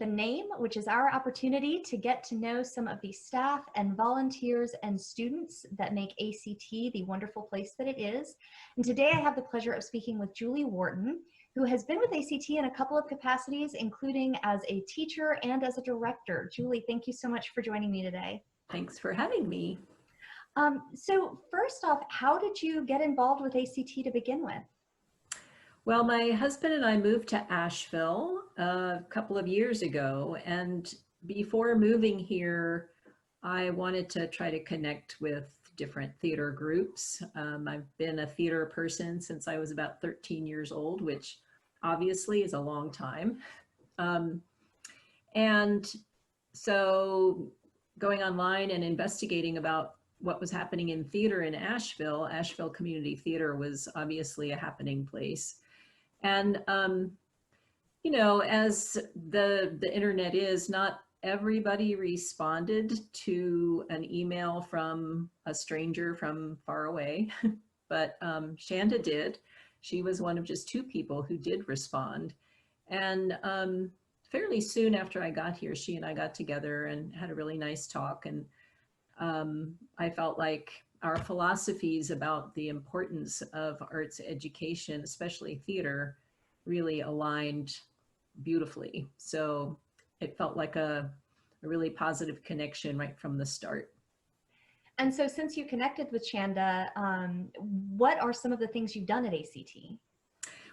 with a Name, which is our opportunity to get to know some of the staff and volunteers and students that make ACT the wonderful place that it is. And today I have the pleasure of speaking with Julie Wharton, who has been with ACT in a couple of capacities, including as a teacher and as a director. Julie, thank you so much for joining me today. Thanks for having me. So first off, how did you get involved with ACT to begin with? Well, my husband and I moved to Asheville a couple of years ago, and before moving here, I wanted to try to connect with different theater groups. I've been a theater person since I was about 13 years old, which obviously is a long time. And so going online and investigating about what was happening in theater in Asheville, Asheville Community Theater was obviously a happening place. And, you know, as the internet is, not everybody responded to an email from a stranger from far away, but Shanda did. She was one of just two people who did respond. And fairly soon after I got here, she and I got together and had a really nice talk. And I felt like our philosophies about the importance of arts education, especially theater, really aligned beautifully. So it felt like a really positive connection right from the start. And so since you connected with Shanda, what are some of the things you've done at ACT?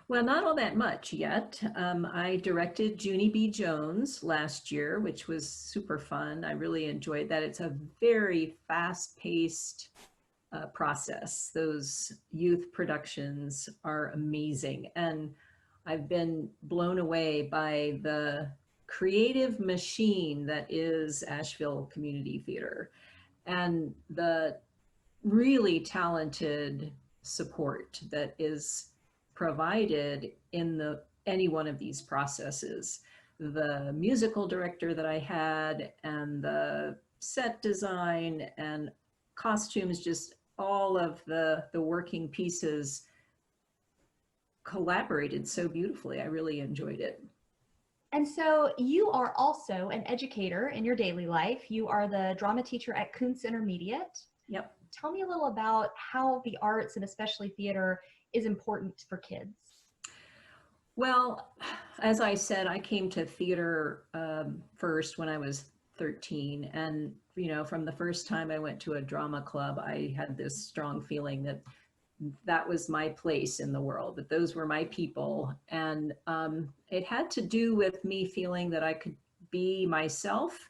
Well, not all that much yet. I directed Junie B. Jones last year, which was super fun. I really enjoyed that. It's a very fast-paced process. Those youth productions are amazing. And I've been blown away by the creative machine that is Asheville Community Theater and the really talented support that is provided in any one of these processes. The musical director that I had and the set design and costumes, just all of the working pieces collaborated so beautifully. I really enjoyed it. And so you are also an educator in your daily life. You are the drama teacher at Kuntz Intermediate. Yep. Tell me a little about how the arts and especially theater is important for kids. Well, as I said, I came to theater first when I was 13. And, you know, from the first time I went to a drama club, I had this strong feeling that that was my place in the world, that those were my people. And it had to do with me feeling that I could be myself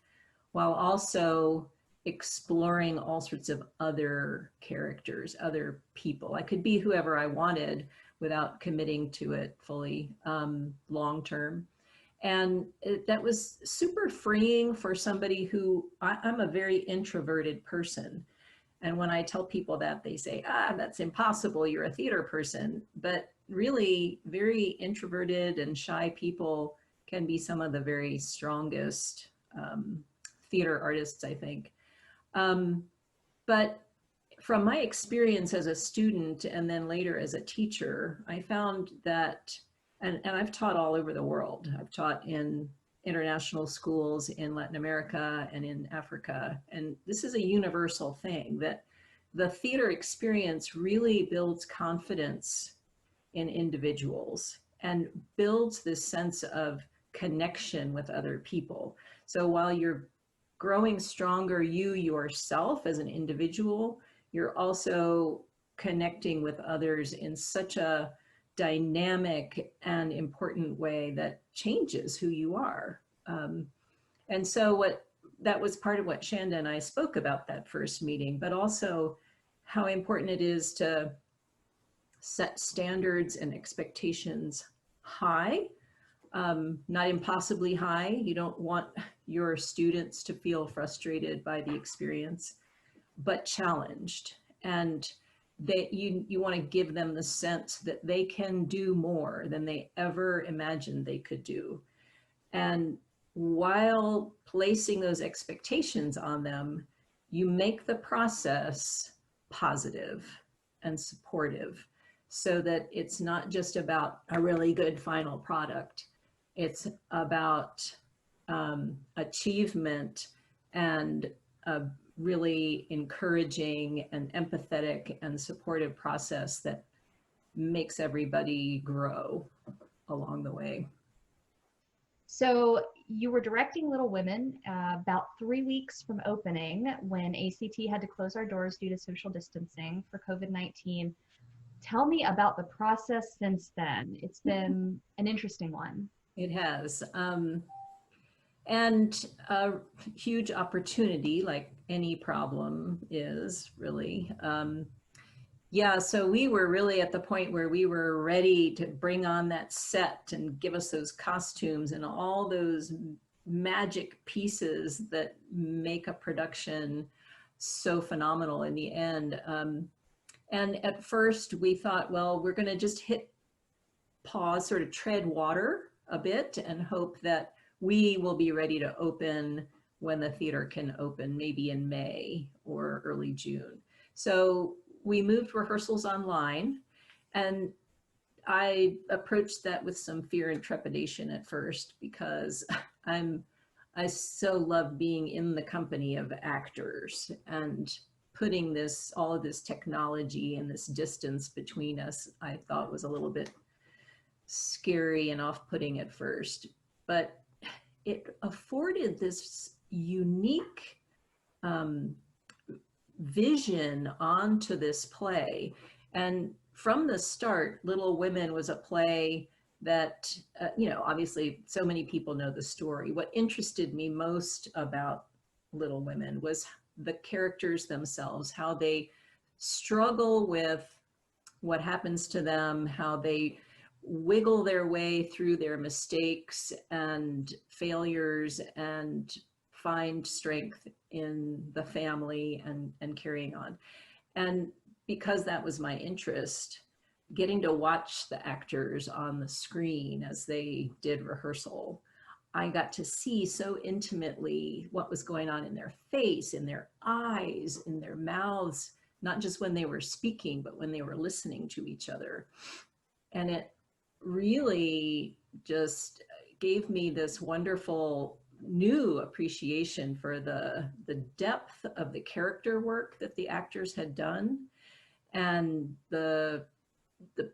while also exploring all sorts of other characters, other people. I could be whoever I wanted without committing to it fully long term. And that was super freeing for somebody who, I'm a very introverted person. And when I tell people that, they say, that's impossible, you're a theater person. But really, very introverted and shy people can be some of the very strongest theater artists, I think. But from my experience as a student and then later as a teacher, I found that, and I've taught all over the world. I've taught in international schools in Latin America and in Africa. And this is a universal thing, that the theater experience really builds confidence in individuals and builds this sense of connection with other people. So while you're growing stronger you yourself as an individual, you're also connecting with others in such a dynamic and important way that changes who you are. And so that was part of what Shanda and I spoke about that first meeting, but also how important it is to set standards and expectations high, not impossibly high. You don't want your students to feel frustrated by the experience, but challenged. And you want to give them the sense that they can do more than they ever imagined they could do. And while placing those expectations on them, you make the process positive and supportive so that it's not just about a really good final product. It's about achievement and a really encouraging and empathetic and supportive process that makes everybody grow along the way. So you were directing Little Women about 3 weeks from opening when ACT had to close our doors due to social distancing for COVID-19. Tell me about the process since then. It's been an interesting one. It has. And a huge opportunity, like any problem is really. Yeah, so we were really at the point where we were ready to bring on that set and give us those costumes and all those magic pieces that make a production so phenomenal in the end. And at first we thought, well, we're going to just hit pause, sort of tread water a bit and hope that we will be ready to open when the theater can open, maybe in May or early June. So we moved rehearsals online, and I approached that with some fear and trepidation at first because I so love being in the company of actors, and putting all of this technology and this distance between us, I thought was a little bit scary and off-putting at first, but it afforded this unique vision onto this play. And from the start, Little Women was a play that, obviously so many people know the story. What interested me most about Little Women was the characters themselves, how they struggle with what happens to them, how they wiggle their way through their mistakes and failures and find strength in the family and carrying on. And because that was my interest, getting to watch the actors on the screen as they did rehearsal, I got to see so intimately what was going on in their face, in their eyes, in their mouths, not just when they were speaking, but when they were listening to each other. And it really just gave me this wonderful new appreciation for the depth of the character work that the actors had done, and the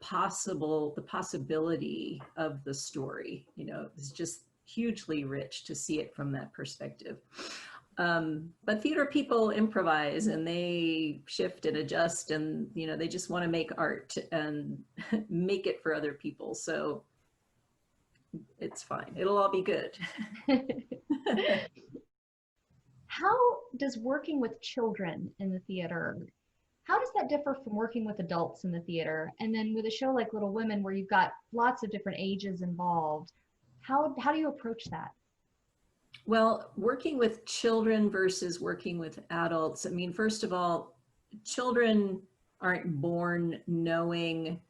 possibility of the story. It's just hugely rich to see it from that perspective. But theater people improvise and they shift and adjust, and they just want to make art and make it for other people. So it's fine. It'll all be good. How does working with children in the theater, how does that differ from working with adults in the theater? And then with a show like Little Women, where you've got lots of different ages involved, how do you approach that? Well, working with children versus working with adults, I mean, first of all, children aren't born knowing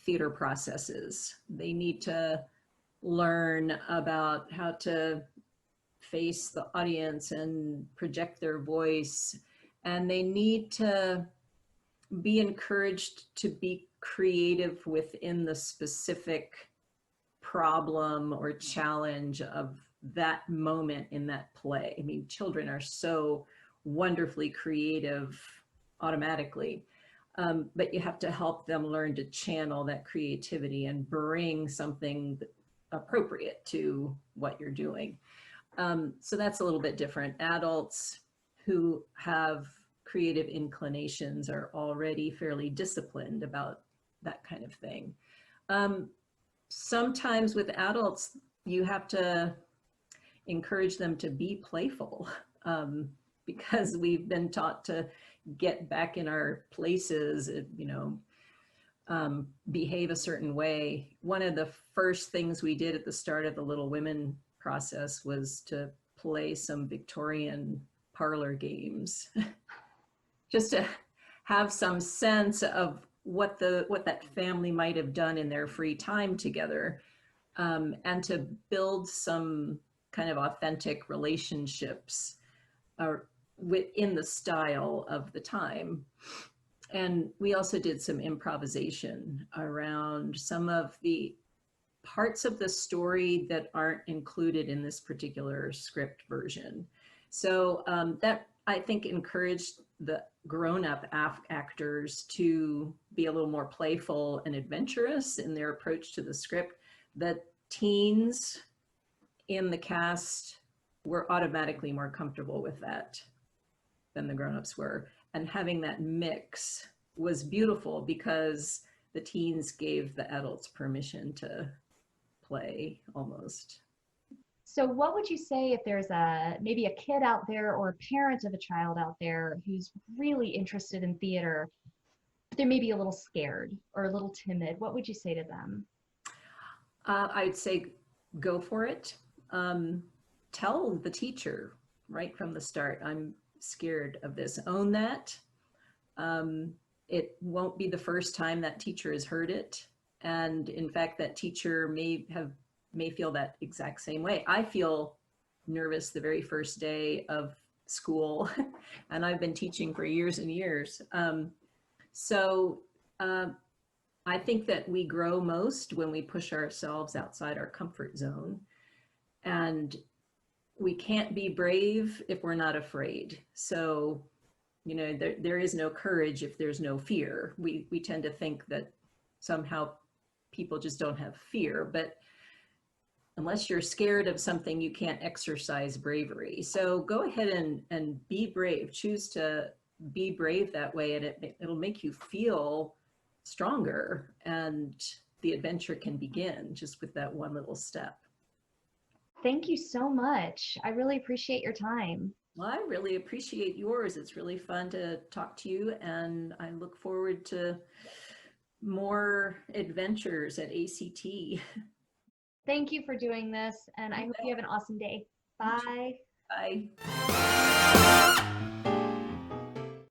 theater processes. They need to learn about how to face the audience and project their voice, and they need to be encouraged to be creative within the specific problem or challenge of that moment in that play. I mean, children are so wonderfully creative automatically, but you have to help them learn to channel that creativity and bring something appropriate to what you're doing. So that's a little bit different. Adults who have creative inclinations are already fairly disciplined about that kind of thing. Sometimes with adults, you have to encourage them to be playful, because we've been taught to get back in our places, behave a certain way. One of the first things we did at the start of the Little Women process was to play some Victorian parlor games, just to have some sense of what that family might have done in their free time together, and to build some kind of authentic relationships within the style of the time. And we also did some improvisation around some of the parts of the story that aren't included in this particular script version. So that, I think, encouraged the grown-up actors to be a little more playful and adventurous in their approach to the script. The teens in the cast were automatically more comfortable with that than the grown-ups were. And having that mix was beautiful because the teens gave the adults permission to play almost. So what would you say if there's maybe a kid out there or a parent of a child out there who's really interested in theater, but they're maybe a little scared or a little timid? What would you say to them? I'd say go for it. Tell the teacher right from the start, I'm scared of this. Own that. It won't be the first time that teacher has heard it. And in fact, that teacher may feel that exact same way. I feel nervous the very first day of school, and I've been teaching for years and years. I think that we grow most when we push ourselves outside our comfort zone. And we can't be brave if we're not afraid. So, you know, there is no courage if there's no fear. We tend to think that somehow people just don't have fear, but unless you're scared of something, you can't exercise bravery. So go ahead and be brave. Choose to be brave that way, and it'll make you feel stronger, and the adventure can begin just with that one little step. Thank you so much. I really appreciate your time. Well, I really appreciate yours. It's really fun to talk to you, and I look forward to more adventures at ACT. Thank you for doing this, and I hope you have an awesome day. Bye. Bye.